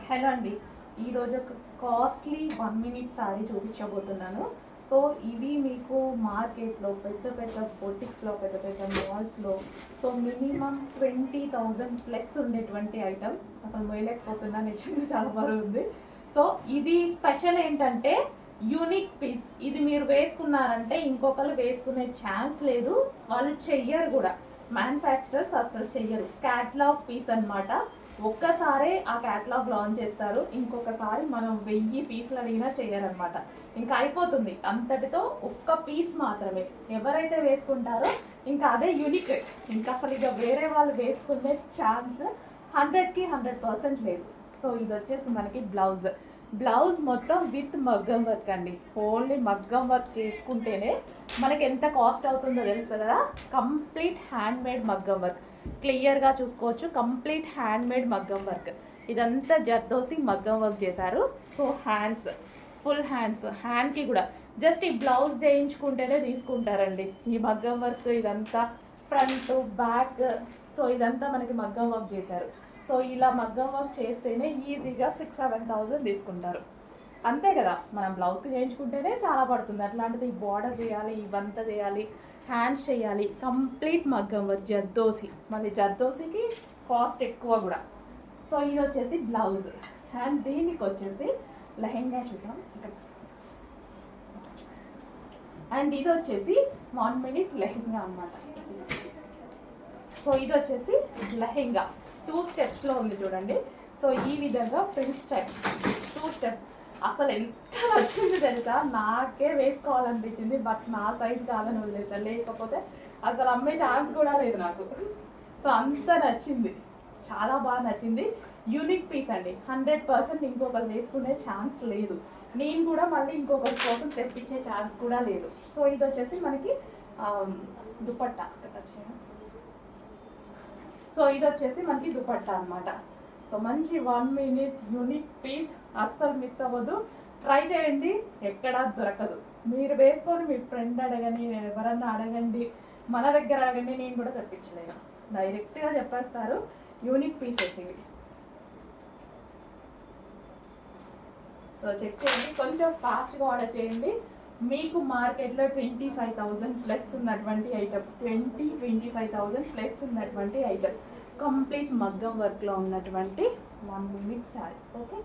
Hello అండి, ఈరోజు ఒక కాస్ట్లీ 1 మినిట్ శారీ చూపించబోతున్నాను. సో ఇవి మీకు మార్కెట్లో పెద్ద పెద్ద బొటిక్స్లో పెద్ద పెద్ద మాల్స్లో సో మినిమం 20,000 ప్లస్ ఉండేటువంటి ఐటమ్. అసలు మొయలేకపోతున్నా, నిజంగా చాలా బరువు ఉంది. సో ఇది స్పెషల్ ఏంటంటే యూనిక్ పీస్. ఇది మీరు వేసుకున్నారంటే ఇంకొకరు వేసుకునే ఛాన్స్ లేదు, వాళ్ళు చెయ్యరు కూడా. మ్యానుఫ్యాక్చరర్స్ అసలు చెయ్యరు. క్యాటలాగ్ పీస్ అనమాట. ఒక్కసారే ఆ క్యాటలాగ్ లాంచ్ చేస్తారు, ఇంకొకసారి మనం 1000 పీసులు అడిగినా చేయరనమాట. ఇంకా అయిపోతుంది అంతటితో. ఒక్క పీస్ మాత్రమే ఎవరైతే వేసుకుంటారో ఇంకా అదే యూనిక్. ఇంకా అసలు ఇక వేరే వాళ్ళు వేసుకునే ఛాన్స్ 100కి 100% లేదు. సో ఇది వచ్చేసి మనకి బ్లౌజ్ మొత్తం విత్ మగ్గం వర్క్ అండి. ఓన్లీ మగ్గం వర్క్ చేసుకుంటేనే మనకి ఎంత కాస్ట్ అవుతుందో తెలుసు కదా. కంప్లీట్ హ్యాండ్ మేడ్ మగ్గం వర్క్, క్లియర్గా చూసుకోవచ్చు. కంప్లీట్ హ్యాండ్ మేడ్ మగ్గం వర్క్. ఇదంతా జర్దోసి మగ్గం వర్క్ చేశారు. సో హ్యాండ్స్, ఫుల్ హ్యాండ్కి కూడా జస్ట్ ఈ బ్లౌజ్ చేయించుకుంటేనే తీసుకుంటారండి ఈ మగ్గం వర్క్. ఇదంతా ఫ్రంట్ బ్యాక్, సో ఇదంతా మనకి మగ్గం వర్క్ చేశారు. సో ఇలా మగ్గం వర్క్ చేస్తేనే ఈజీగా 6-7,000 తీసుకుంటారు. అంతే కదా, మనం బ్లౌజ్కి చేయించుకుంటేనే చాలా పడుతుంది. అట్లాంటిది ఈ బార్డర్ చేయాలి, ఇవంతా చేయాలి, హ్యాండ్స్ చేయాలి, కంప్లీట్ మగ్గం వర్క్ జర్దోసి. మళ్ళీ జర్దోసికి కాస్ట్ ఎక్కువ కూడా. సో ఇది వచ్చేసి బ్లౌజ్. అండ్ దీనికి వచ్చేసి లెహెంగా చూద్దాం ఇక్కడ. అండ్ ఇది వచ్చేసి 1 మినిట్ లెహెంగా అన్నమాట. సో ఇది వచ్చేసి లెహెంగా 2 స్టెప్స్లో ఉంది చూడండి. సో ఈ విధంగా ఫ్రిల్స్ టైప్ 2 స్టెప్స్. అసలు ఎంత నచ్చింది తెలుసా, నాకే వేసుకోవాలనిపించింది. బట్ నా సైజ్ కాదని వదిలేసాను, లేకపోతే అసలు అమ్మే ఛాన్స్ కూడా లేదు నాకు. సో అంత నచ్చింది, చాలా బాగా నచ్చింది. యూనిక్ పీస్ అండి, 100% ఇంకొకరు వేసుకునే ఛాన్స్ లేదు. నేను కూడా మళ్ళీ ఇంకొకరి కోసం తెప్పించే ఛాన్స్ కూడా లేదు. సో ఇది వచ్చేసి మనకి దుపట్టా. సో ఇది వచ్చేసి మనకి దుపట్టా అనమాట. సో మంచి 1 మినిట్ యూనిక్ పీస్, అస్సలు మిస్ అవ్వదు. ట్రై చేయండి, ఎక్కడా దొరకదు. మీరు వేసుకొని మీ ఫ్రెండ్ అడగండి, ఎవరన్నా అడగండి, మన దగ్గర అడగండి, నేను కూడా తెప్పించలేను. డైరెక్ట్గా చెప్పేస్తారు. యూనిక్ పీసెస్ ఇవి. సో చెక్ చేయండి, కొంచెం ఫాస్ట్గా ఆర్డర్ చేయండి. మీకు మార్కెట్లో 25,000 ప్లస్ ఉన్నటువంటి ఐటమ్, 25,000 ప్లస్ ఉన్నటువంటి ఐటమ్, కంప్లీట్ మగ్గం వర్క్లో ఉన్నటువంటి 1 మినిట్ శారీ. ఓకే,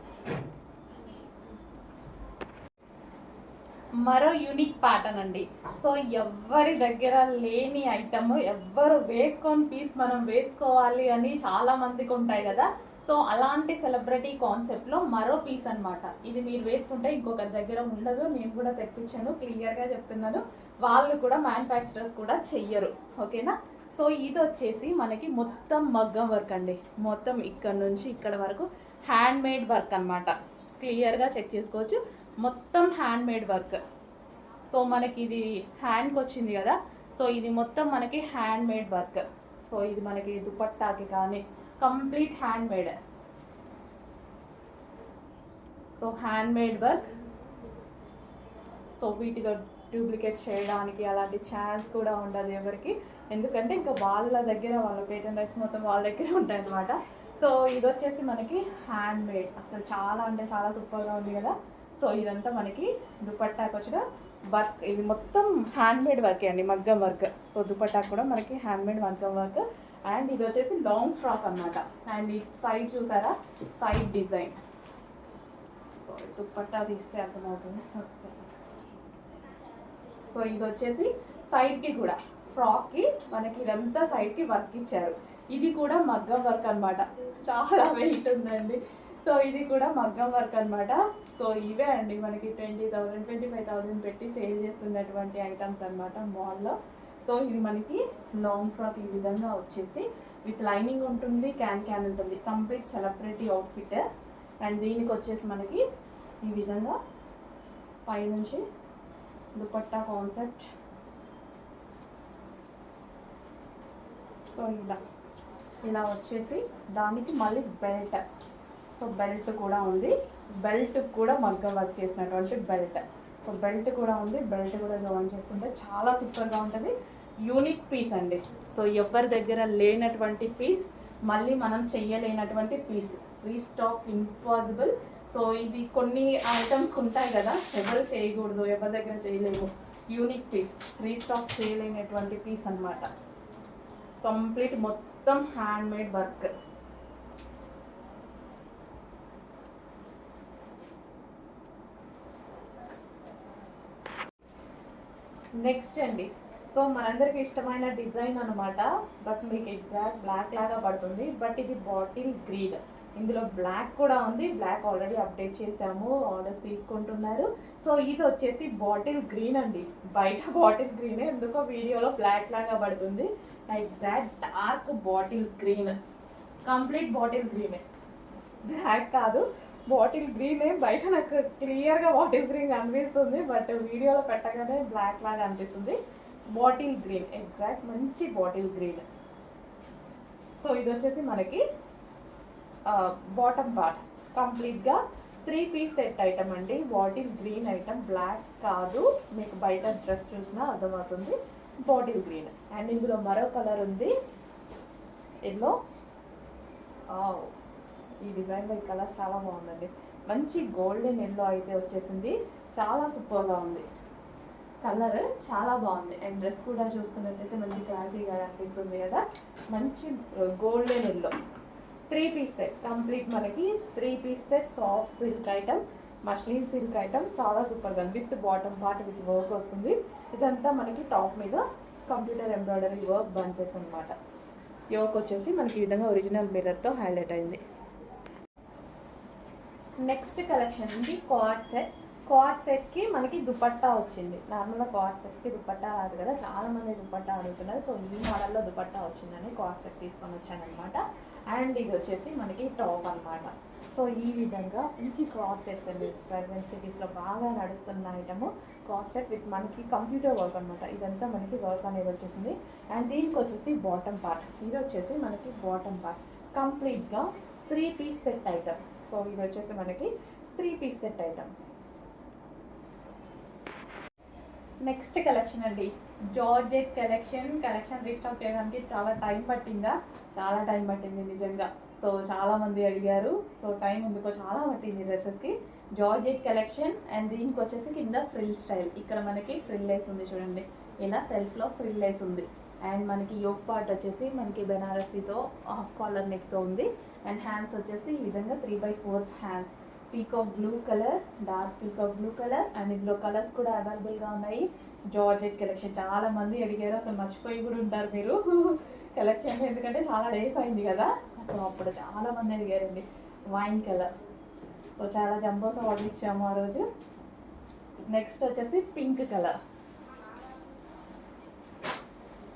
మరో యూనిక్ ప్యాటర్న్ అండి. సో ఎవరి దగ్గర లేని ఐటమ్, ఎవ్వరు వేసుకొని పీస్ మనం వేసుకోవాలి అని చాలా మందికి ఉంటాయి కదా. సో అలాంటి సెలబ్రిటీ కాన్సెప్ట్లో మరో పీస్ అనమాట. ఇది మీరు వేసుకుంటే ఇంకొకరి దగ్గర ఉండదు. నేను కూడా తెప్పించాను, క్లియర్గా చెప్తున్నాను. వాళ్ళు కూడా మ్యానుఫ్యాక్చరర్స్ కూడా చెయ్యరు. ఓకేనా. సో ఇది వచ్చేసి మనకి మొత్తం మగ్గం వర్క్ అండి. మొత్తం ఇక్కడ నుంచి ఇక్కడ వరకు హ్యాండ్ మేడ్ వర్క్ అనమాట. క్లియర్గా చెక్ చేసుకోవచ్చు, మొత్తం హ్యాండ్ మేడ్ వర్క్. సో మనకి ఇది హ్యాండ్కి వచ్చింది కదా. సో ఇది మొత్తం మనకి హ్యాండ్ మేడ్ వర్క్. సో ఇది మనకి దుపట్టాకి కానీ complete hand made. So hand made work. So వీటిలో డూప్లికేట్ చేయడానికి అలాంటి ఛాన్స్ కూడా ఉండదు ఎవరికి, ఎందుకంటే ఇంకా వాళ్ళ దగ్గర వాళ్ళ పేటెంట్ రైట్స్ మొత్తం వాళ్ళ దగ్గర ఉంటాయి అన్నమాట. సో ఇది వచ్చేసి మనకి హ్యాండ్ మేడ్. అసలు చాలా అంటే చాలా సూపర్గా ఉంది కదా. సో ఇదంతా మనకి దుపట్టాకి వచ్చిన వర్క్. ఇది మొత్తం హ్యాండ్ మేడ్ వర్కే అండి, మగ్గం వర్క్. సో దుపట్టాకు కూడా మనకి హ్యాండ్ మేడ్ మగ్గం వర్క్. అండ్ ఇది వచ్చేసి లాంగ్ ఫ్రాక్ అనమాట. అండ్ ఈ సైడ్ చూసారా, సైడ్ డిజైన్. సో దుపట్టా తీస్తే అర్థమవుతుంది. సో ఇది వచ్చేసి సైడ్కి కూడా ఫ్రాక్కి మనకి ఇదంతా సైడ్కి వర్క్ ఇచ్చారు. ఇది కూడా మగ్గం వర్క్ అనమాట. చాలా వెయిట్ ఉందండి. సో ఇది కూడా మగ్గం వర్క్ అనమాట. సో ఇవే అండి మనకి 20,000 25,000 పెట్టి సేల్ చేస్తున్నటువంటి ఐటమ్స్ అనమాట మాల్లో. సో ఇది మనకి లాంగ్ ఫ్రాక్ ఈ విధంగా వచ్చేసి విత్ లైనింగ్ ఉంటుంది, క్యాన్ ఉంటుంది. Complete celebrity outfit. అండ్ దీనికి వచ్చేసి మనకి ఈ విధంగా పైనుంచి దుపట్టా కాన్సెప్ట్. సో ఇలా వచ్చేసి దానికి మళ్ళీ బెల్ట్. సో బెల్ట్ కూడా ఉంది, బెల్ట్ కూడా మగ్గం వర్క్ చేసినటువంటి బెల్ట్. సో బెల్ట్ కూడా ఉంది, బెల్ట్ కూడా జాయిన్ చేసుకుంటే చాలా సూపర్గా ఉంటుంది. యూనిక్ పీస్ అండి. సో ఎవరి దగ్గర లేనటువంటి పీస్, మళ్ళీ మనం చెయ్యలేనటువంటి పీస్. Restock impossible. సో ఇది కొన్ని ఐటమ్స్ ఉంటాయి కదా, ఎవరు చేయకూడదు, ఎవరి దగ్గర చేయలేము, యూనిక్ పీస్, రీస్టాక్ చేయలేనటువంటి పీస్ అనమాట. కంప్లీట్ మొత్తం హ్యాండ్ మేడ్ వర్క్. నెక్స్ట్ అండి, సో మనందరికి ఇష్టమైన డిజైన్ అనమాట. బట్ మీకు ఎగ్జాక్ట్ బ్లాక్ లాగా పడుతుంది, బట్ ఇది బాటిల్ గ్రీన్. ఇందులో బ్లాక్ కూడా ఉంది, బ్లాక్ ఆల్రెడీ అప్డేట్ చేసాము, ఆర్డర్స్ తీసుకుంటున్నారు. సో ఇది వచ్చేసి బాటిల్ గ్రీన్ అండి. బయట బాటిల్ గ్రీనే, ఎందుకో వీడియోలో బ్లాక్ లాగా పడుతుంది. Exact dark bottle green, complete bottle గ్రీనే, బ్లాక్ కాదు, బాటిల్ గ్రీనే. బయట నాకు క్లియర్గా బాటిల్ గ్రీన్ అనిపిస్తుంది, బట్ వీడియోలో పెట్టగానే బ్లాక్ లాగా అనిపిస్తుంది. బాటిల్ గ్రీన్, ఎగ్జాక్ట్ మంచి బాటిల్ గ్రీన్. సో ఇది వచ్చేసి మనకి బాటమ్ పార్ట్ కంప్లీట్గా 3 పీస్ సెట్ ఐటమ్ అండి. బాటిల్ గ్రీన్ ఐటమ్, బ్లాక్ కాదు, మీకు బయట డ్రెస్ చూసినా అర్థమవుతుంది, బాటిల్ గ్రీన్. అండ్ ఇందులో మరో కలర్ ఉంది, ఎల్లో. ఈ డిజైన్లో ఈ కలర్ చాలా బాగుందండి, మంచి గోల్డెన్ ఎల్లో అయితే వచ్చేసింది, చాలా సూపర్గా ఉంది కలర్, చాలా బాగుంది. అండ్ డ్రెస్ కూడా చూసుకున్నట్టయితే మంచి క్లాసీగా అనిపిస్తుంది కదా, మంచి golden yellow. 3 piece set complete, మనకి 3 piece set soft silk item, muslin silk item, చాలా సూపర్గా with bottom part with work వస్తుంది. ఇదంతా మనకి టాప్ మీద కంప్యూటర్ ఎంబ్రాయిడరీ వర్క్ బంచెస్ అనమాట. యోక్ వచ్చేసి మనకి ఈ విధంగా ఒరిజినల్ మిర్రర్తో హైలైట్ అయింది. నెక్స్ట్ కలెక్షన్ ఉంది కార్డ్ సెట్స్. కార్డ్ సెట్కి మనకి దుపట్టా వచ్చింది. నార్మల్గా కార్డ్ సెట్స్కి దుపట్టా రాదు కదా, చాలామంది దుపట్టా అడుగుతున్నారు. సో ఈ మోడల్లో దుపట్టా వచ్చిందని కార్డ్ సెట్ తీసుకొని వచ్చానమాట. అండ్ ఇది వచ్చేసి మనకి టాప్ అనమాట. సో ఈ విధంగా మంచి కార్డ్ సెట్స్ అండి, ప్రజెంట్ సిటీస్లో బాగా నడుస్తున్న ఐటమ్ కార్డ్ సెట్ విత్ మనకి కంప్యూటర్ వర్క్ అనమాట. ఇదంతా మనకి వర్క్ అనేది వచ్చేసింది. అండ్ దీనికి వచ్చేసి బాటమ్ పార్ట్, ఇది వచ్చేసి మనకి బాటమ్ పార్ట్ కంప్లీట్గా 3 పీస్ సెట్ ఐటమ్. సో ఇది వచ్చేసి మనకి 3 piece set item. Next collection అండి, జార్జెట్ కలెక్షన్ రీస్టాక్ చేయడానికి చాలా టైం పట్టింది నిజంగా. సో చాలామంది అడిగారు, సో టైం ఎందుకో చాలా పట్టింది డ్రెస్సెస్కి. Georgette collection. అండ్ దీనికి వచ్చేసి కింద ఫ్రిల్ స్టైల్, ఇక్కడ మనకి ఫ్రిల్ లేస్ ఉంది చూడండి, ఇలా సెల్ఫ్లో ఫ్రిల్ లేస్ ఉంది. అండ్ మనకి యోక్ పార్ట్ వచ్చేసి మనకి బెనారసీతో హాఫ్ కాలర్ నెక్తో ఉంది. అండ్ హ్యాండ్స్ వచ్చేసి ఈ విధంగా 3/4 hands, peacock blue colour, dark peacock blue colour. And ఇందులో కలర్స్ కూడా అవైలబుల్గా ఉన్నాయి. జార్జెట్ కలెక్షన్ చాలా మంది అడిగారు, అసలు మర్చిపోయి కూడా ఉంటారు మీరు కలెక్షన్, ఎందుకంటే చాలా డేస్ అయింది కదా. సో అప్పుడు చాలా మంది అడిగారండి. వైన్ కలర్, సో చాలా జంబోస్ ఆర్డర్ ఇచ్చాము ఆ రోజు. నెక్స్ట్ వచ్చేసి పింక్ కలర్,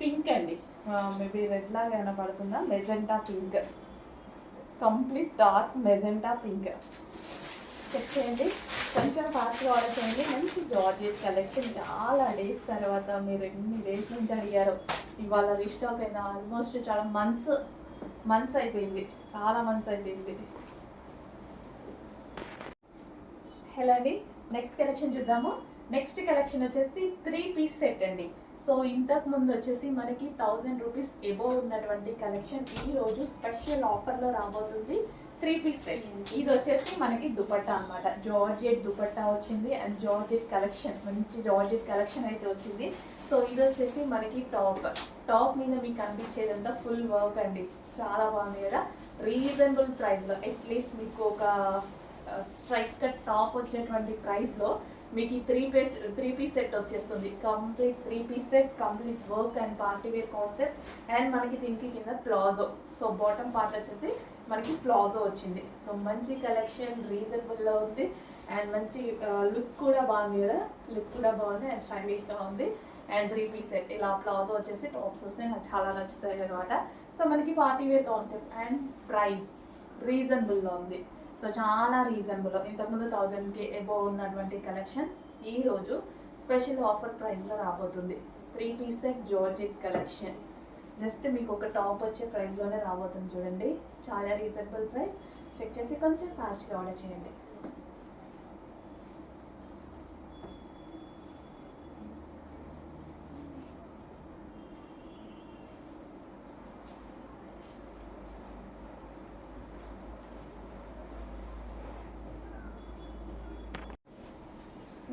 పింక్ అండి, మేబీ రెడ్ లాగా ఏమైనా పడుతుందా, magenta pink, complete dark magenta pink. Check చేయండి, కొంచెం ఫాస్ట్గా ఆర్డర్ చేయండి. మంచి జార్జెట్ కలెక్షన్, చాలా డేస్ తర్వాత, మీరు ఎన్ని డేస్ నుంచి అడిగారు, ఇవాళ రీస్టాక్ అయినా ఆల్మోస్ట్ చాలా మంత్స్ అయిపోయింది, చాలా మంత్స్ అయిపోయింది. హలో అండి, నెక్స్ట్ కలెక్షన్ చూద్దాము. నెక్స్ట్ కలెక్షన్ వచ్చేసి 3 పీస్ సెట్ అండి. సో ఇంతకు ముందు వచ్చేసి మనకి 1000 రూపీస్ ఎబోవ్ ఉన్నటువంటి కలెక్షన్ ఈరోజు స్పెషల్ ఆఫర్లో రాబోతుంది. 3 పీస్ సెట్. ఇది వచ్చేసి మనకి దుపట్టా అనమాట, జార్జెట్ దుపట్టా వచ్చింది. అండ్ జార్జెట్ కలెక్షన్, మంచి జార్జెట్ కలెక్షన్ అయితే వచ్చింది. సో ఇది వచ్చేసి మనకి టాప్ మీద మీకు కనిపించేదంతా ఫుల్ వర్క్ అండి, చాలా బాగుంది కదా. రీజనబుల్ ప్రైస్లో, అట్లీస్ట్ మీకు ఒక స్ట్రైట్ కట్ టాప్ వచ్చేటువంటి ప్రైస్లో మీకు ఈ 3 పీస్ సెట్ వచ్చేస్తుంది. Complete 3 piece set, complete work and party wear concept. And మనకి దీనికి కింద ప్లాజో, సో బాటమ్ పార్ట్ వచ్చేసి మనకి ప్లాజో వచ్చింది. సో మంచి కలెక్షన్, రీజనబుల్లో ఉంది. అండ్ మంచి లుక్ కూడా బాగుంది కదా, లుక్ కూడా బాగుంది అండ్ స్టైలిష్గా ఉంది. అండ్ 3 పీస్ సెట్, ఇలా ప్లాజో వచ్చేసి టాప్స్ వస్తే నాకు చాలా నచ్చుతాయి అనమాట. సో మనకి party wear concept and price రీజనబుల్లో ఉంది. సో చాలా రీజనబుల్, ఇంతకుముందు 1000కి ఎబోవ్ ఉన్నటువంటి కలెక్షన్ ఈరోజు స్పెషల్ ఆఫర్ ప్రైస్లో రాబోతుంది. 3 piece set georgette collection just మీకు ఒక టాప్ వచ్చే ప్రైస్లోనే రాబోతుంది చూడండి, చాలా రీజనబుల్ ప్రైస్. చెక్ చేసి కొంచెం ఫాస్ట్గా ఆర్డర్ చేయండి.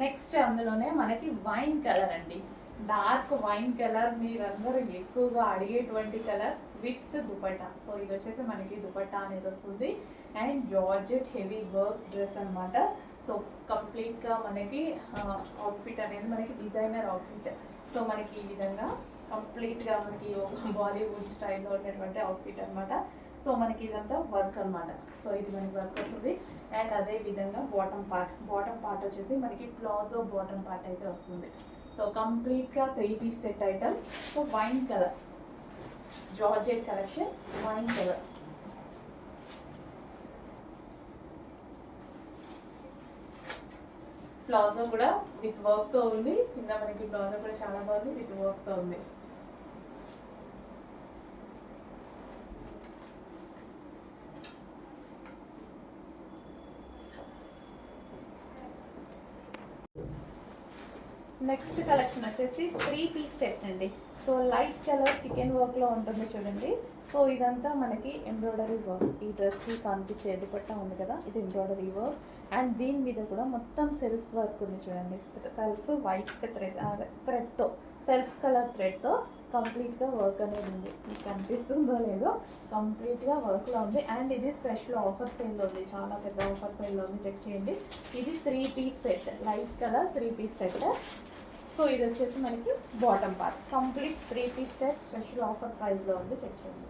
నెక్స్ట్ అందులోనే మనకి వైన్ కలర్ అండి, డార్క్ వైన్ కలర్, మీరందరూ ఎక్కువగా అడిగేటువంటి కలర్ విత్ దుపట్టా. సో ఇది వచ్చేసి మనకి దుపట్టా అనేది వస్తుంది and georgette heavy work dress అనమాట. సో కంప్లీట్గా మనకి అవుట్ఫిట్ అనేది మనకి డిజైనర్ అవుట్ఫిట్. సో మనకి ఈ విధంగా కంప్లీట్గా మనకి బాలీవుడ్ స్టైల్లో ఉన్నటువంటి అవుట్ఫిట్ అనమాట. సో మనకి ఇదంతా వర్క్ అనమాట. సో ఇది మనకి వర్క్ వస్తుంది అండ్ అదే విధంగా బాటమ్ పార్ట్ వచ్చేసి మనకి ప్లాజో బాటమ్ పార్ట్ అయితే వస్తుంది. సో కంప్లీట్గా 3 piece set item. So wine colour georgette collection, wine colour. Palazzo కూడా విత్ వర్క్తో ఉంది, కింద మనకి ప్లాజో కూడా చాలా బాగుంది, విత్ వర్క్తో ఉంది. నెక్స్ట్ కలెక్షన్ వచ్చేసి 3 పీస్ సెట్ అండి. సో లైట్ కలర్ చికెన్ వర్క్లో ఉంటుంది చూడండి. సో ఇదంతా మనకి ఎంబ్రాయిడరీ వర్క్. ఈ డ్రెస్కి కనిపించే దుపట్టా ఉంది కదా, ఇది ఎంబ్రాయిడరీ వర్క్ అండ్ దీని మీద కూడా మొత్తం సెల్ఫ్ వర్క్ ఉంది చూడండి. సెల్ఫ్ వైట్ థ్రెడ్తో, సెల్ఫ్ కలర్ థ్రెడ్తో కంప్లీట్గా వర్క్ అనేది ఉంది. మీకు కనిపిస్తుందో లేదో, కంప్లీట్గా వర్క్లో ఉంది అండ్ ఇది స్పెషల్ ఆఫర్ సేల్లో ఉంది, చాలా పెద్ద ఆఫర్ సేల్లో ఉంది, చెక్ చేయండి. ఇది 3 piece set, light colour 3 piece set. So ఇది వచ్చేసి మనకి bottom part, complete 3 piece set special offer ప్రైస్లో ఉంది, చెక్ చేయండి.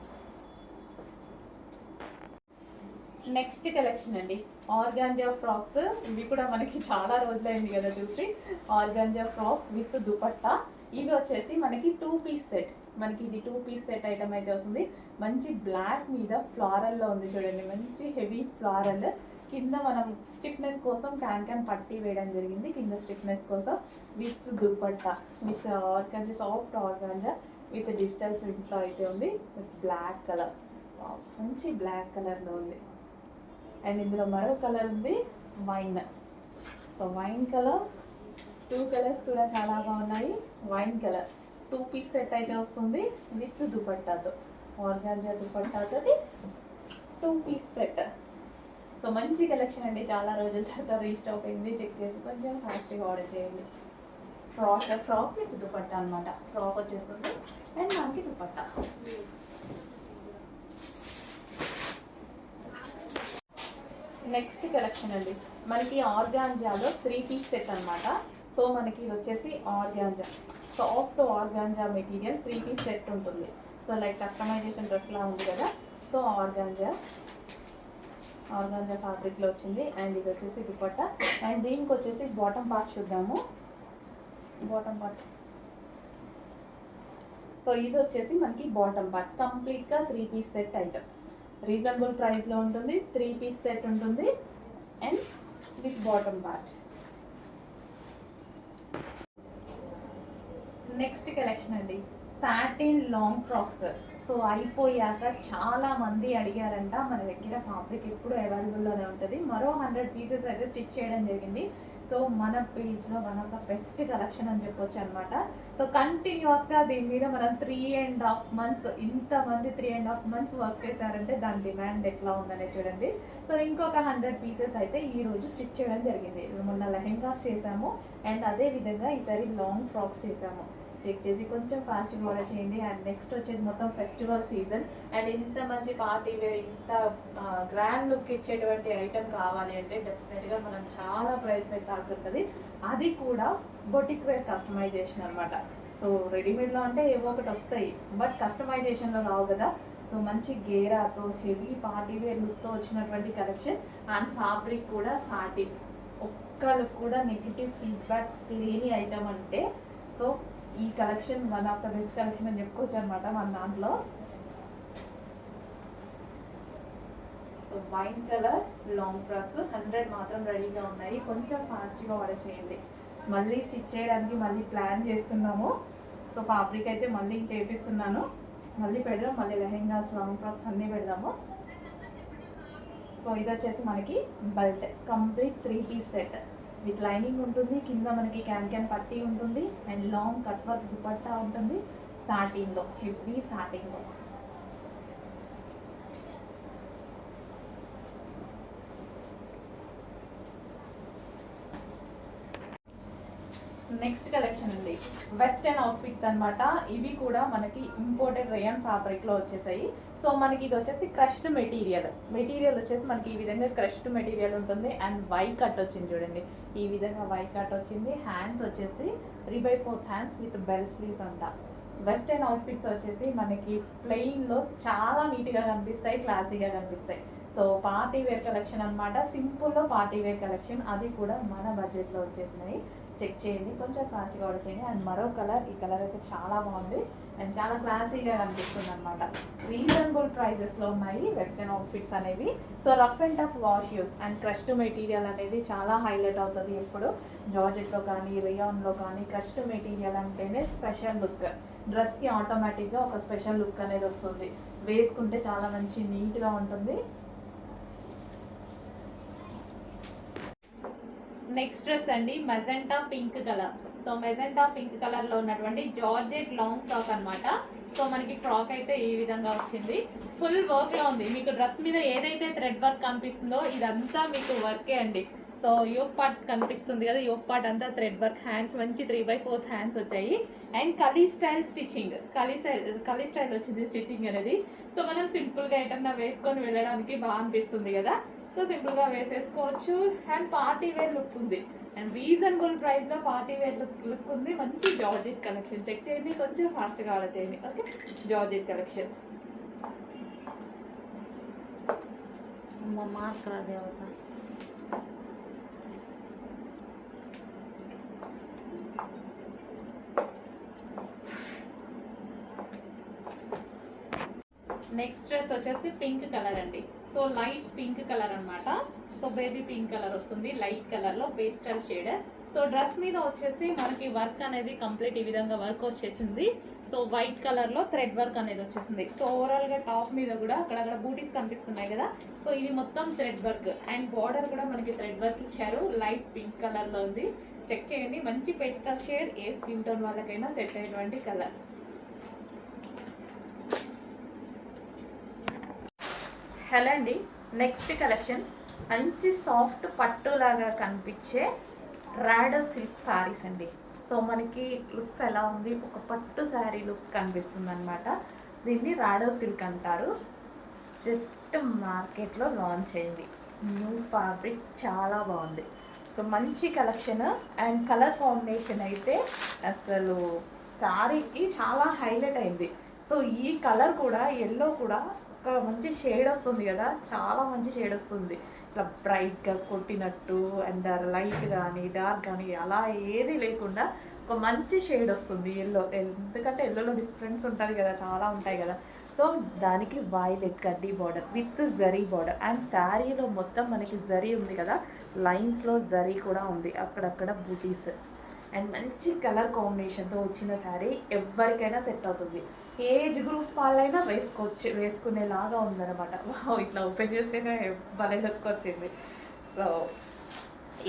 నెక్స్ట్ కలెక్షన్ అండి, ఆర్గాంజా ఫ్రాక్స్. ఇవి కూడా మనకి చాలా రోజులైంది కదా చూసి. Organza frocks with dupatta. ఇది వచ్చేసి మనకి 2 పీస్ సెట్. మనకి ఇది 2 పీస్ సెట్ ఐటమ్ అయితే వస్తుంది. మంచి బ్లాక్ మీద ఫ్లారల్లో ఉంది చూడండి, మంచి హెవీ ఫ్లారల్. కింద మనం స్టిఫ్నెస్ కోసం క్యాన్ పట్టి వేయడం జరిగింది, కింద స్టిఫ్నెస్ కోసం. With dupatta, with organza, soft organza with digital ప్రింట్లో అయితే ఉంది, విత్ బ్లాక్ కలర్. మంచి బ్లాక్ కలర్లో ఉంది అండ్ ఇందులో మరో కలర్ ఉంది, wine. So wine colour, 2 colours కూడా చాలా బాగున్నాయి. వైన్ కలర్ 2 పీస్ సెట్ అయితే వస్తుంది విత్ దుపట్టాతో, ఆర్గాంజా దుపట్టాతో 2 పీస్ సెట్. సో మంచి కలెక్షన్ అండి, చాలా రోజుల తర్వాత రీస్టాక్ అయింది, చెక్ చేసి కొంచెం ఫాస్ట్గా ఆర్డర్ చేయండి. ఫ్రాక్ విత్ దుపట్టా అనమాట. ఫ్రాక్ వచ్చేస్తుంది అండ్ మనకి దుపట్టా. నెక్స్ట్ కలెక్షన్ అండి, మనకి ఆర్గాంజాలో 3 పీస్ సెట్ అనమాట. సో మనకి ఇది వచ్చేసి organza, soft organza material 3 piece set ఉంటుంది. సో లైక్ కస్టమైజేషన్ డ్రెస్లా ఉంది కదా. సో ఆర్గాంజా ఫ్యాబ్రిక్లో వచ్చింది అండ్ ఇది వచ్చేసి దుపట్టా అండ్ దీనికి వచ్చేసి బాటమ్ పార్ట్ చూద్దాము. బాటమ్ పార్ట్, సో ఇది వచ్చేసి మనకి బాటమ్ పార్ట్, కంప్లీట్గా 3 పీస్ సెట్ ఐటమ్. రీజనబుల్ ప్రైస్లో ఉంటుంది, 3 పీస్ సెట్ ఉంటుంది and with bottom part. Next collection అండి, సాటిన్ లాంగ్ ఫ్రాక్స్. సో అయిపోయాక చాలా మంది అడిగారంట, మన దగ్గర ఫ్యాబ్రిక్ ఎప్పుడు అవైలబుల్లోనే ఉంటుంది. మరో 100 పీసెస్ అయితే స్టిచ్ చేయడం జరిగింది. సో మన పేజ్లో one of the best collection అని చెప్పొచ్చు అనమాట. సో కంటిన్యూస్గా దీని మీద మనం 3.5 months, ఇంతమంది 3.5 months వర్క్ చేశారంటే దాని డిమాండ్ ఎట్లా ఉందనే చూడండి. సో ఇంకొక 100 పీసెస్ అయితే ఈరోజు స్టిచ్ చేయడం జరిగింది. మొన్న లెహెంగాస్ చేసాము అండ్ అదే విధంగా ఈసారి లాంగ్ ఫ్రాక్స్ చేసాము. చెక్ చేసి కొంచెం ఫాస్ట్గా ఆర్డర్ చేయండి. అండ్ నెక్స్ట్ వచ్చేది మొత్తం ఫెస్టివల్ సీజన్ అండ్ ఇంత మంచి పార్టీ వేర్, ఇంత గ్రాండ్ లుక్ ఇచ్చేటువంటి ఐటమ్ కావాలి అంటే డెఫినెట్గా మనం చాలా ప్రైస్ పెట్టాల్సి ఉంటుంది. అది కూడా బొటిక్ వేర్ కస్టమైజేషన్ అనమాట. సో రెడీమేడ్లో అంటే ఏవో ఒకటి వస్తాయి, బట్ కస్టమైజేషన్లో రావు కదా. సో మంచి గేరాతో హెవీ పార్టీ వేర్ లుక్తో వచ్చినటువంటి కలెక్షన్ అండ్ ఫ్యాబ్రిక్ కూడా సాటిన్. ఒక్కరికి కూడా నెగిటివ్ ఫీడ్బ్యాక్ లేని ఐటమ్ అంటే సో ఈ collection one of the best collection అని చెప్పుకోవచ్చు అనమాట మన దాంట్లో. So wine colour long frocks 100 మాత్రం రెడీగా ఉన్నాయి, కొంచెం ఫాస్ట్గా ఆర్డర్ చేయండి. మళ్ళీ స్టిచ్ చేయడానికి మళ్ళీ ప్లాన్ చేస్తున్నాము. సో ఫ్యాబ్రిక్ అయితే మళ్ళీ చేపిస్తున్నాను, మళ్ళీ పెడదాం, మళ్ళీ లెహెంగాస్ లాంగ్ ఫ్రాక్స్ అన్నీ పెడదాము. సో ఇది వచ్చేసి మనకి belt, complete 3 piece set with lining ఉంటుంది, కింద మనకి క్యాన్ పట్టీ ఉంటుంది and long cut work dupatta ఉంటుంది, సాటిన్లో, హెవీ సాటిన్లో. నెక్స్ట్ కలెక్షన్ అండి, వెస్టర్న్ అవుట్ఫిట్స్ అన్నమాట. ఇవి కూడా మనకి ఇంపోర్టెడ్ రేయన్ ఫ్యాబ్రిక్లో వచ్చేసాయి. సో మనకి ఇది వచ్చేసి క్రష్డ్ మెటీరియల్ వచ్చేసి మనకి ఈ విధంగా క్రష్డ్ మెటీరియల్ ఉంటుంది. అండ్ వై కట్ వచ్చింది చూడండి, ఈ విధంగా వై కట్ వచ్చింది. హ్యాండ్స్ వచ్చేసి 3/4 హ్యాండ్స్ విత్ బెల్ స్లీవ్స్ అంట. వెస్టర్న్ అవుట్ఫిట్స్ వచ్చేసి మనకి ప్లెయిన్లో చాలా నీట్గా కనిపిస్తాయి, క్లాసీగా కనిపిస్తాయి. సో పార్టీ వేర్ కలెక్షన్ అనమాట, సింపుల్లో పార్టీ వేర్ కలెక్షన్, అది కూడా మన బడ్జెట్లో వచ్చేసినాయి. చెక్ చేయండి, కొంచెం ఫాస్ట్గా ఆర్డర్ చేయండి. అండ్ మరో కలర్, ఈ కలర్ అయితే చాలా బాగుంది అండ్ చాలా క్లాసీగా కనిపిస్తుంది అనమాట. రీజనబుల్ ప్రైజెస్లో ఉన్నాయి వెస్టర్న్ అవుట్ఫిట్స్ అనేవి. So rough and tough wash use and crushed material అనేది చాలా హైలైట్ అవుతుంది ఎప్పుడు. జార్జెట్లో కానీ రేయాన్లో కానీ క్రష్డ్ మెటీరియల్ అంటేనే స్పెషల్ లుక్. డ్రెస్కి ఆటోమేటిక్గా ఒక స్పెషల్ లుక్ అనేది వస్తుంది, వేసుకుంటే చాలా మంచి నీట్గా ఉంటుంది. నెక్స్ట్ డ్రెస్ అండి, magenta pink colour. So magenta pink కలర్లో ఉన్నటువంటి జార్జెట్ లాంగ్ ఫ్రాక్ అనమాట. సో మనకి ఫ్రాక్ అయితే ఈ విధంగా వచ్చింది, ఫుల్ వర్క్లో ఉంది. మీకు డ్రెస్ మీద ఏదైతే థ్రెడ్ వర్క్ కనిపిస్తుందో ఇదంతా మీకు వర్కే అండి. సో యోక్ పార్ట్ కనిపిస్తుంది కదా, యోక్ పార్ట్ అంతా థ్రెడ్ వర్క్. హ్యాండ్స్ మంచి 3/4 హ్యాండ్స్ వచ్చాయి. అండ్ కలీ స్టైల్ స్టిచ్చింగ్, కలీ స్టైల్ వచ్చింది స్టిచ్చింగ్ అనేది. సో మనం సింపుల్గా ఎటన్నా వేసుకొని వెళ్ళడానికి బాగా అనిపిస్తుంది కదా. సో సింపుల్గా వేసేసుకోవచ్చు. అండ్ పార్టీ వేర్ లుక్ ఉంది అండ్ రీజనబుల్ ప్రైస్లో పార్టీ వేర్ లుక్ ఉంది. మంచి జార్జెట్ కలెక్షన్, చెక్ చేయండి, కొంచెం ఫాస్ట్గా ఆర్డర్ చేయండి. Okay, georgette collection. మార్క్ రాదే అవుతా. నెక్స్ట్ డ్రెస్ వచ్చేసి పింక్ కలర్ అండి. సో లైట్ పింక్ కలర్ అనమాట. సో బేబీ పింక్ కలర్ వస్తుంది, లైట్ కలర్లో పేస్టల్ షేడ్. సో డ్రెస్ మీద వచ్చేసి మనకి వర్క్ అనేది కంప్లీట్ ఈ విధంగా వర్క్ వచ్చేసింది. సో వైట్ కలర్లో థ్రెడ్ వర్క్ అనేది వచ్చేసింది. సో ఓవరాల్గా టాప్ మీద కూడా అక్కడక్కడ బూటీస్ కనిపిస్తున్నాయి కదా. సో ఇది మొత్తం థ్రెడ్ వర్క్ అండ్ బార్డర్ కూడా మనకి థ్రెడ్ వర్క్ ఇచ్చారు. లైట్ పింక్ కలర్లో ఉంది, చెక్ చేయండి. మంచి పేస్టల్ షేడ్, ఏ స్కిన్ టోన్ వాళ్ళకైనా సెట్ అయినటువంటి కలర్. హలో అండి, నెక్స్ట్ కలెక్షన్ మంచి సాఫ్ట్ పట్టు లాగా కనిపించే రాడో సిల్క్ సారీస్ అండి. సో మనకి లుక్స్ ఎలా ఉంది, ఒక పట్టు శారీ లుక్ కనిపిస్తుంది అనమాట. దీన్ని రాడో సిల్క్ అంటారు. జస్ట్ మార్కెట్లో లాంచ్ అయింది, న్యూ ఫ్యాబ్రిక్, చాలా బాగుంది. సో మంచి కలెక్షన్ అండ్ కలర్ కాంబినేషన్ అయితే అసలు శారీకి చాలా హైలైట్ అయింది. సో ఈ కలర్ కూడా, ఎల్లో కూడా ఒక మంచి షేడ్ వస్తుంది కదా, చాలా మంచి షేడ్ వస్తుంది. ఇట్లా బ్రైట్గా కొట్టినట్టు అండ్ లైట్ కానీ డార్క్ కానీ అలా ఏది లేకుండా ఒక మంచి షేడ్ వస్తుంది ఎల్లో. ఎందుకంటే ఎల్లోలో డిఫరెన్స్ ఉంటుంది కదా, చాలా ఉంటాయి కదా. సో దానికి వైలెట్ కడ్డీ border with zari border and శారీలో మొత్తం మనకి జరీ ఉంది కదా, లైన్స్లో జరీ కూడా ఉంది, అక్కడక్కడ బూటీస్. అండ్ మంచి కలర్ కాంబినేషన్తో వచ్చిన శారీ ఎవరికైనా సెట్ అవుతుంది. ఏజ్ గ్రూప్ వాళ్ళైనా వేసుకునేలాగా ఉందన్నమాట. ఇట్లా ఓపెన్ చేస్తేనే భలే లుక్ వచ్చింది. సో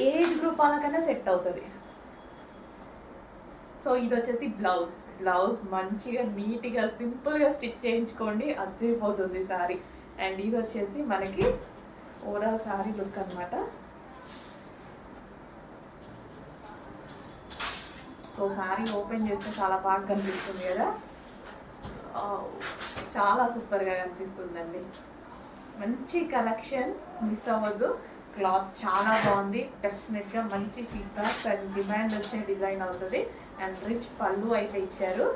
ఏజ్ గ్రూప్ వాళ్ళకైనా సెట్ అవుతుంది. సో ఇది వచ్చేసి బ్లౌజ్ మంచిగా నీట్గా సింపుల్గా స్టిచ్ చేయించుకోండి, అదిరిపోతుంది శారీ. అండ్ ఇది వచ్చేసి మనకి ఓవరాల్ శారీ లుక్ అనమాట. సో శారీ ఓపెన్ చేస్తే చాలా బాగా కనిపిస్తుంది కదా, చాలా సూపర్గా కనిపిస్తుందండి. మంచి కలెక్షన్, మిస్ అవ్వద్దు. క్లాత్ చాలా బాగుంది, డెఫినెట్గా మంచి ఫీడ్బ్యాక్ అండ్ డిమాండ్ వచ్చే డిజైన్ అవుతుంది. అండ్ రిచ్ పళ్ళు అయితే ఇచ్చారు.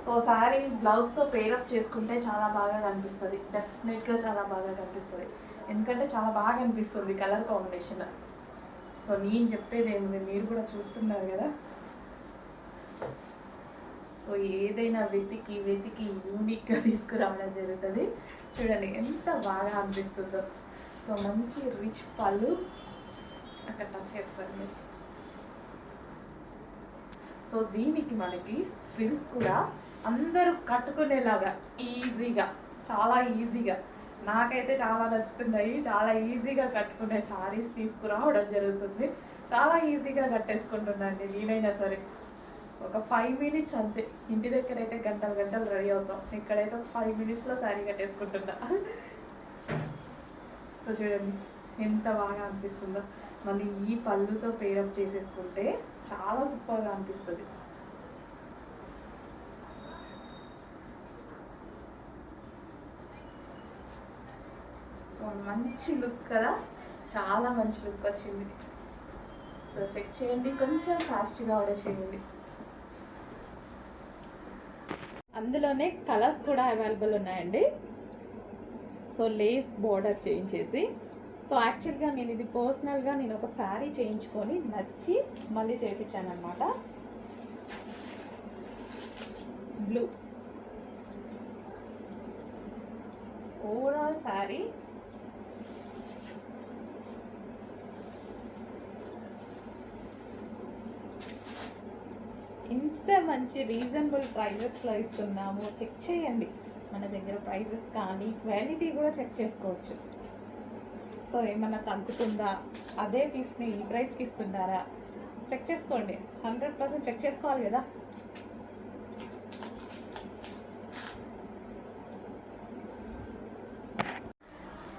సో శారీ బ్లౌజ్తో పేరప్ చేసుకుంటే చాలా బాగా కనిపిస్తుంది, డెఫినెట్గా చాలా బాగా కనిపిస్తుంది. ఎందుకంటే చాలా బాగా కనిపిస్తుంది కలర్ కాంబినేషన్. సో నేను చెప్పేది ఏముంది, మీరు కూడా చూస్తున్నారు కదా. సో ఏదైనా వెతికి యూనిక్గా తీసుకురావడం జరుగుతుంది. చూడండి ఎంత బాగా అనిపిస్తుందో. సో మంచి రిచ్ పళ్ళు, అక్కడ టచ్ చేస్తారు. సో దీనికి మనకి ఫ్రిల్స్ కూడా అందరూ కట్టుకునేలాగా ఈజీగా, చాలా ఈజీగా, నాకైతే చాలా నచ్చుతున్నాయి. చాలా ఈజీగా కట్టుకునే శారీస్ తీసుకురావడం జరుగుతుంది. చాలా ఈజీగా కట్టేసుకుంటున్నాను నేనైనా సరే. ఒక 5 మినిట్స్ అంతే. ఇంటి దగ్గర అయితే గంటలు రెడీ అవుతాం, ఇక్కడైతే 5 మినిట్స్లో శారీ కట్టేసుకుంటున్నా. సో చూడండి ఎంత బాగా అనిపిస్తుందో. మళ్ళీ ఈ పళ్ళుతో పేరప్ చేసేసుకుంటే చాలా సూపర్గా అనిపిస్తుంది. సో మంచి లుక్ కదా, చాలా మంచి లుక్ వచ్చింది. సో చెక్ చేయండి, కొంచెం ఫాస్ట్గా ఆర్డర్ చేయండి. అందులోనే కలర్స్ కూడా అవైలబుల్ ఉన్నాయండి. సో లేస్ బోర్డర్ చేయించేసి, సో యాక్చువల్గా నేను ఇది పర్సనల్గా నేను ఒక శారీ చేయించుకొని నచ్చి మళ్ళీ చేయించాను అనమాట. బ్లూ ఓవరాల్ శారీ ఇంత మంచి రీజనబుల్ ప్రైజెస్లో ఇస్తున్నాము. చెక్ చేయండి, మన దగ్గర ప్రైజెస్ కానీ క్వాలిటీ కూడా చెక్ చేసుకోవచ్చు. సో ఏమన్నా తగ్గుతుందా, అదే పీస్ని ఈ ప్రైస్కి ఇస్తున్నారా చెక్ చేసుకోండి. 100% చెక్ చేసుకోవాలి కదా.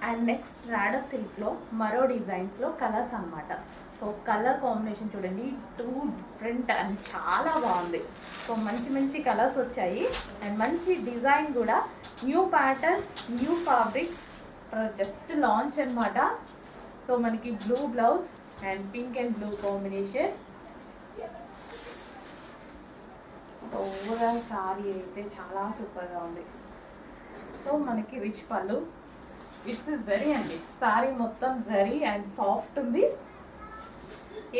అండ్ నెక్స్ట్ రాడా సిల్క్లో మరో డిజైన్స్లో కలర్స్ అన్నమాట. సో కలర్ కాంబినేషన్ చూడండి, 2 డిఫరెంట్ అండ్ చాలా బాగుంది. సో మంచి మంచి కలర్స్ వచ్చాయి అండ్ మంచి డిజైన్ కూడా. New pattern, new fabric, just launch అనమాట. సో మనకి blue blouse and pink and blue combination. So overall sorry అయితే చాలా సూపర్గా ఉంది. సో మనకి రిచ్ పళ్ళు విత్ జరీ అండి. సారీ మొత్తం జరీ అండ్ సాఫ్ట్ ఉంది.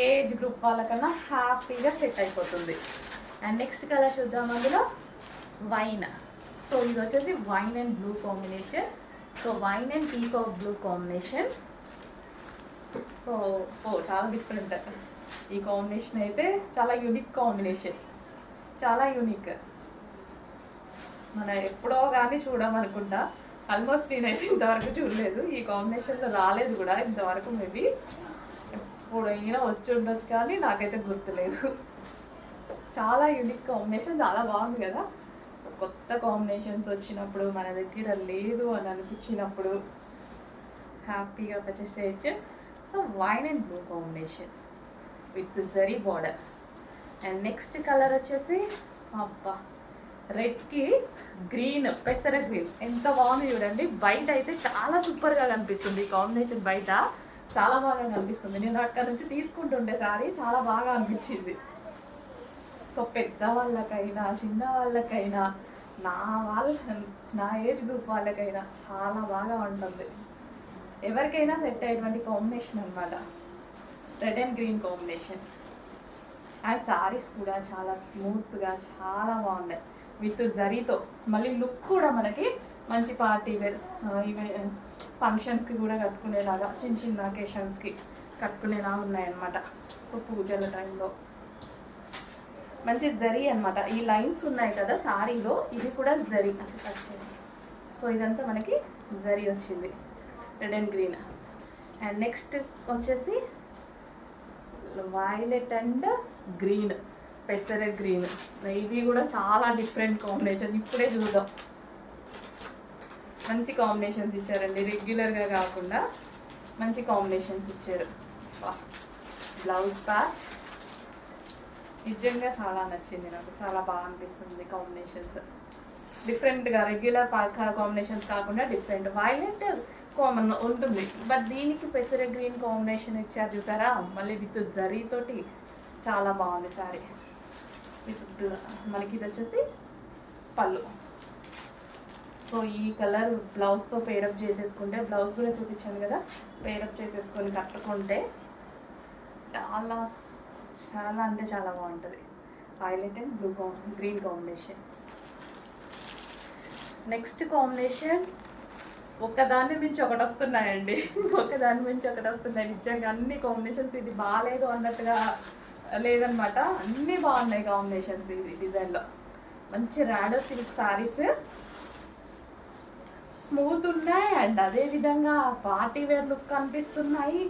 ఏ ఏజ్ గ్రూప్ వాళ్ళకన్నా హ్యాపీగా సెట్ అయిపోతుంది. అండ్ నెక్స్ట్ కలర్ చూద్దాం, అందులో వైన్. సో ఇది వచ్చేసి wine and blue combination. So wine and peacock blue combination. So చాలా డిఫరెంట్ ఈ కాంబినేషన్ అయితే, చాలా యూనిక్ కాంబినేషన్, చాలా యూనిక్. మన ఎప్పుడో కానీ చూడమనుకుంటా, ఆల్మోస్ట్ నేనైతే ఇంతవరకు చూడలేదు. ఈ కాంబినేషన్లో రాలేదు కూడా ఇంతవరకు. మేబీ ఎప్పుడైనా వచ్చి ఉండొచ్చు కానీ నాకైతే గుర్తులేదు. చాలా యూనిక్ కాంబినేషన్, చాలా బాగుంది కదా. సో కొత్త కాంబినేషన్స్ వచ్చినప్పుడు, మన దగ్గర లేదు అని అనిపించినప్పుడు హ్యాపీగా పర్చేస్ చేయొచ్చు. So wine and blue combination with zari border. And next colour వచ్చేసి అబ్బా, రెడ్కి గ్రీన్, పెసర గ్రీన్, ఎంత బాగుంది చూడండి. బయట అయితే చాలా సూపర్గా కనిపిస్తుంది ఈ కాంబినేషన్, బయట చాలా బాగా కనిపిస్తుంది. నేను అక్కడ నుంచి తీసుకుంటుండే సారీ, చాలా బాగా అనిపించింది. సో పెద్దవాళ్ళకైనా చిన్న వాళ్ళకైనా, నా ఏజ్ గ్రూప్ వాళ్ళకైనా చాలా బాగా ఉంటుంది. ఎవరికైనా సెట్ అయ్యేటువంటి కాంబినేషన్ అనమాట, red and green combination. And saris కూడా చాలా స్మూత్గా చాలా బాగున్నాయి విత్ జరీతో. మళ్ళీ లుక్ కూడా మనకి మంచి పార్టీ వేర్, ఈవెన్ ఫంక్షన్స్కి కూడా కట్టుకునేలాగా, చిన్న చిన్న అకేషన్స్కి కట్టుకునేలాగా ఉన్నాయన్నమాట. సో పూజల టైంలో మంచి జరీ అనమాట. ఈ లైన్స్ ఉన్నాయి కదా సారీలో, ఇది కూడా జరీ వచ్చింది. సో ఇదంతా మనకి జరీ వచ్చింది, red and green. And next వచ్చేసి వైలెట్ అండ్ గ్రీన్, పెసర గ్రీన్. ఇవి కూడా చాలా డిఫరెంట్ కాంబినేషన్, ఇప్పుడే చూద్దాం. మంచి కాంబినేషన్స్ ఇచ్చారండి, రెగ్యులర్గా కాకుండా మంచి కాంబినేషన్స్ ఇచ్చారు. బ్లౌజ్ ప్యాచ్ నిజంగా చాలా నచ్చింది నాకు, చాలా బాగా అనిపిస్తుంది కాంబినేషన్స్. డిఫరెంట్గా, రెగ్యులర్ కాంబినేషన్స్ కాకుండా డిఫరెంట్. వైలెట్ కామన్ ఉంటుంది, బట్ దీనికి పెసర గ్రీన్ కాంబినేషన్ ఇచ్చారు చూసారా, మళ్ళీ విత్ జరీతోటి చాలా బాగుంది సారీ. విత్ మనకి ఇది వచ్చేసి పళ్ళు. సో ఈ కలర్ బ్లౌజ్తో పేరప్ చేసేసుకుంటే, బ్లౌజ్ కూడా చూపించాను కదా, పేరప్ చేసేసుకొని కట్టుకుంటే చాలా చాలా అంటే చాలా బాగుంటుంది. Violet and blue green combination. Next combination ఒకదాన్ని మించి ఒకటి వస్తున్నాయండి, ఒకదాని మించి ఒకటి వస్తున్నాయి. నిజంగా అన్ని కాంబినేషన్స్, ఇది బాగాలేదు అన్నట్టుగా లేదనమాట, అన్నీ బాగున్నాయి కాంబినేషన్స్. ఇది డిజైన్లో మంచి రాడో సిల్క్ సారీస్, స్మూత్ ఉన్నాయి అండ్ అదేవిధంగా పార్టీ వేర్ లుక్ కనిపిస్తున్నాయి.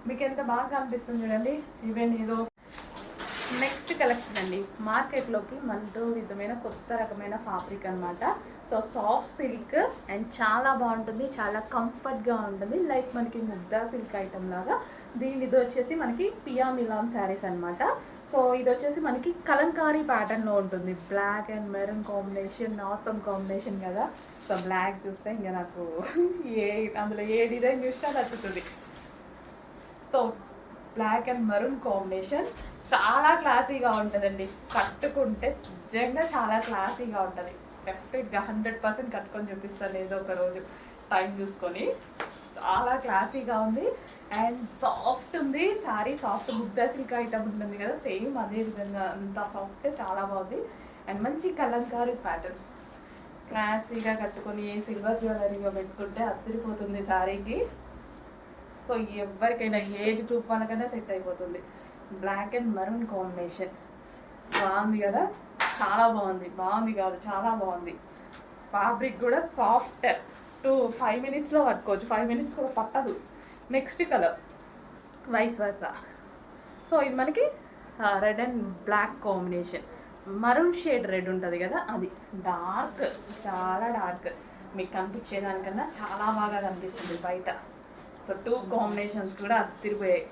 మీకు ఎంత బాగా కనిపిస్తుంది చూడండి. ఈవెన్ ఏదో నెక్స్ట్ కలెక్షన్ అండి, మార్కెట్లోకి మనతో విధమైన కొత్త రకమైన ఫ్యాబ్రిక్ అనమాట. సో సాఫ్ట్ సిల్క్ అండ్ చాలా బాగుంటుంది, చాలా కంఫర్ట్గా ఉంటుంది, లైక్ మనకి ముద్దా సిల్క్ ఐటమ్ లాగా. ఇది వచ్చేసి మనకి పియా మిలాన్ శారీస్ అనమాట. సో ఇది వచ్చేసి మనకి కలంకారీ ప్యాటర్న్లో ఉంటుంది, black and maroon combination, awesome combination కదా. సో బ్లాక్ చూస్తే ఇంకా నాకు అందులో ఏ డిజైన్ చూసినా నచ్చుతుంది. So black and maroon combination చాలా క్లాసీగా ఉంటుందండి, కట్టుకుంటే నిజంగా చాలా క్లాసీగా ఉంటుంది. డెఫినెట్గా 100% కట్టుకొని చూపిస్తాను ఏదో ఒక రోజు టైం చూసుకొని. చాలా క్లాసీగా ఉంది అండ్ సాఫ్ట్ ఉంది శారీ. సాఫ్ట్ ముద్దా సిల్క్ ఐటమ్ ఉంటుంది కదా, సేమ్ అదే విధంగా అంత సాఫ్ట్, చాలా బాగుంది. అండ్ మంచి కలంకారీ ప్యాటర్న్, క్లాసీగా కట్టుకొని సిల్వర్ జ్యువెలరీగా పెట్టుకుంటే అద్దరిపోతుంది శారీకి. సో ఎవరికైనా ఏజ్ గ్రూప్ వాళ్ళకైనా సెట్ అయిపోతుంది. బ్లాక్ అండ్ మెరూన్ కాంబినేషన్ బాగుంది కదా, చాలా బాగుంది. బాగుంది కాదు, చాలా బాగుంది. ఫ్యాబ్రిక్ కూడా సాఫ్ట్, 5 మినిట్స్లో కట్టుకోవచ్చు, 5 మినిట్స్ కూడా పట్టదు. Next colour vice versa. So ఇది మనకి red and black combination, maroon shade red ఉంటుంది కదా, అది డార్క్, చాలా డార్క్. మీకు కనిపించేదానికన్నా చాలా బాగా కనిపిస్తుంది బయట. సో 2 కాంబినేషన్స్ కూడా అదిరిపోయాయి.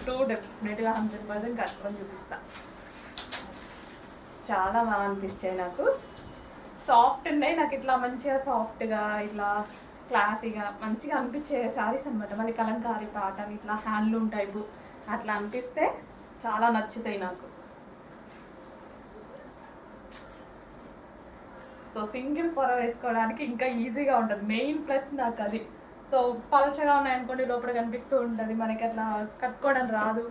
2 డెఫినెట్గా 100% కట్టుకొని చూపిస్తా. చాలా బాగా అనిపించాయి నాకు, సాఫ్ట్ ఉన్నాయి. నాకు ఇట్లా మంచిగా సాఫ్ట్గా ఇట్లా క్లాసీగా మంచిగా అనిపించే శారీస్ అనమాట. మళ్ళీ కలంకారీ ప్యాటర్న్ ఇట్లా హ్యాండ్లూమ్ టైపు అట్లా అనిపిస్తే చాలా నచ్చుతాయి నాకు. సో సింగిల్ పొర వేసుకోవడానికి ఇంకా ఈజీగా ఉంటుంది, మెయిన్ ప్లస్ నాకు అది. సో పలచగా ఉన్నాయనుకోండి, లోపల కనిపిస్తూ ఉంటుంది, మనకి అట్లా కట్టుకోవడం రాదు.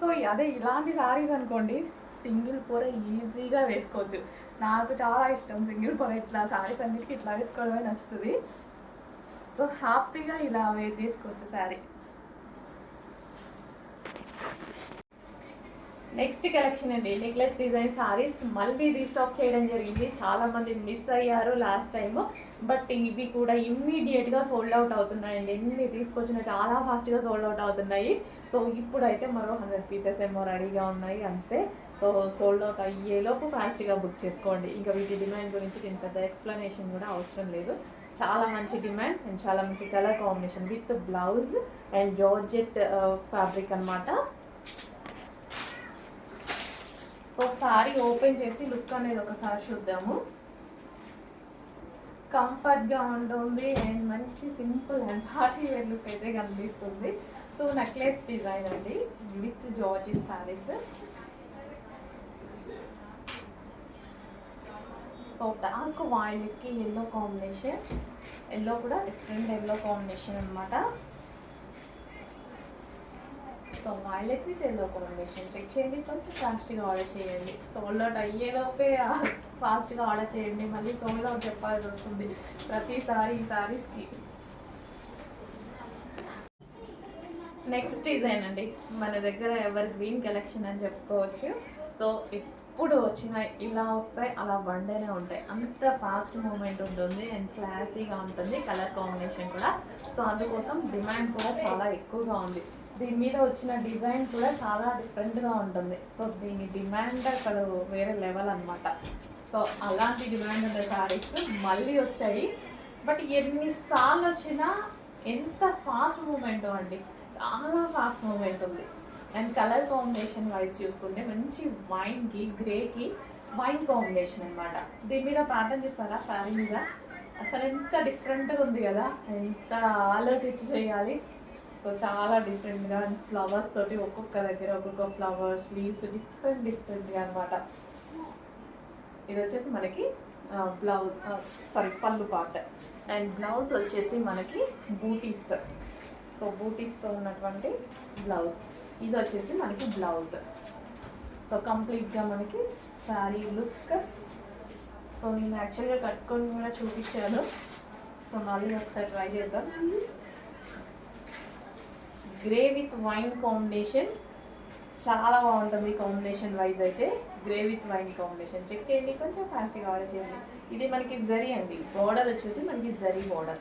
సో అదే ఇలాంటి శారీస్ అనుకోండి, సింగిల్ పొర ఈజీగా వేసుకోవచ్చు. నాకు చాలా ఇష్టం సింగిల్ పొర, ఇట్లా శారీస్ అన్నిటికీ ఇట్లా వేసుకోవడమే నచ్చుతుంది. సో హ్యాపీగా ఇలా వేర్ చేసుకోవచ్చు శారీ. నెక్స్ట్ కలెక్షన్ అండి, నెక్లెస్ డిజైన్ సారీస్ మళ్ళీ రీస్టాక్ చేయడం జరిగింది. చాలామంది మిస్ అయ్యారు లాస్ట్ టైం, బట్ ఇవి కూడా ఇమ్మీడియట్గా సోల్డ్ అవుట్ అవుతున్నాయండి. ఎన్ని తీసుకొచ్చినా చాలా ఫాస్ట్గా సోల్డ్ అవుట్ అవుతున్నాయి. సో ఇప్పుడైతే మరో 100 పీసెస్ ఏమో రెడీగా ఉన్నాయి అంతే. సో సోల్డ్ అవుట్ అయ్యేలోపు ఫాస్ట్గా బుక్ చేసుకోండి. ఇంకా వీటి డిమాండ్ గురించి దీని పెద్ద ఎక్స్ప్లెనేషన్ కూడా అవసరం లేదు. చాలా మంచి డిమాండ్ అండ్ చాలా మంచి colour combination with blouse and georgette fabric అనమాట. సో సారీ ఓపెన్ చేసి లుక్ అనేది ఒకసారి చూద్దాము. కంఫర్ట్గా ఉంటుంది అండ్ మంచి simple and party wear look అయితే కనిపిస్తుంది. సో నెక్లెస్ డిజైన్ అండి with georgette saris. So dark వైలెట్కి ఎల్లో కాంబినేషన్, ఎల్లో కూడా డిఫరెంట్ ఎల్లో కాంబినేషన్ అనమాట. So violet with yellow combination check చేయండి, కొంచెం ఫాస్ట్గా ఆర్డర్ చేయండి. సోల్డ్ అవుట్ అయ్యేలోపే ఫాస్ట్గా ఆర్డర్ చేయండి, మళ్ళీ సోల్డ్ అవుట్ చెప్పాల్సి వస్తుంది ప్రతిసారి ఈ సారీస్కి. నెక్స్ట్ డిజైన్ అండి, మన దగ్గర ఎవర్ గ్రీన్ కలెక్షన్ అని చెప్పుకోవచ్చు. సో ఎప్పుడు వచ్చినా ఇలా వస్తాయి, అలా బండేనే ఉంటాయి, అంత ఫాస్ట్ మూమెంట్ ఉంటుంది అండ్ క్లాసీగా ఉంటుంది. కలర్ కాంబినేషన్ కూడా, సో అందుకోసం డిమాండ్ కూడా చాలా ఎక్కువగా ఉంది. దీని మీద వచ్చిన డిజైన్ కూడా చాలా డిఫరెంట్గా ఉంటుంది. సో దీని డిమాండ్ అసలు వేరే లెవెల్ అనమాట. సో అలాంటి డిమాండ్ ఉన్న శారీస్ మళ్ళీ వచ్చాయి, బట్ ఎన్నిసార్లు వచ్చినా ఎంత ఫాస్ట్ మూమెంట్ అండి, చాలా ఫాస్ట్ మూమెంట్ ఉంది. అండ్ కలర్ కాంబినేషన్ వైజ్ చూసుకుంటే మంచి వైన్కి గ్రేకి వైన్ కాంబినేషన్ అనమాట. దీని మీద ప్యాటర్న్ చూస్తారా శారీ మీద, అసలు ఎంత డిఫరెంట్గా ఉంది కదా, ఎంత ఆలోచించి చేయాలి. సో చాలా డిఫరెంట్గా ఫ్లవర్స్ తోటి ఒక్కొక్క దగ్గర ఒక్కొక్క ఫ్లవర్స్ లీవ్స్ డిఫరెంట్గా అనమాట. ఇది వచ్చేసి మనకి బ్లౌజ్ పళ్ళు పార్ట్ అండ్ బ్లౌజ్ వచ్చేసి మనకి బూటీస్. సో బూటీస్తో ఉన్నటువంటి బ్లౌజ్, ఇది వచ్చేసి మనకి బ్లౌజ్. సో కంప్లీట్గా మనకి శారీ లుక్. సో నేను యాక్చువల్గా కట్టుకొని కూడా చూపించాను. సో మళ్ళీ ఒకసారి ట్రై చేద్దాం. గ్రే విత్ వైన్ కాంబినేషన్ చాలా బాగుంటుంది కాంబినేషన్ వైజ్ అయితే. Grey with wine combination check చేయండి, కొంచెం ఫాస్ట్గా ఆర్డర్ చేయండి. ఇది మనకి జరీ అండి, బార్డర్ వచ్చేసి మనకి జరీ బార్డర్.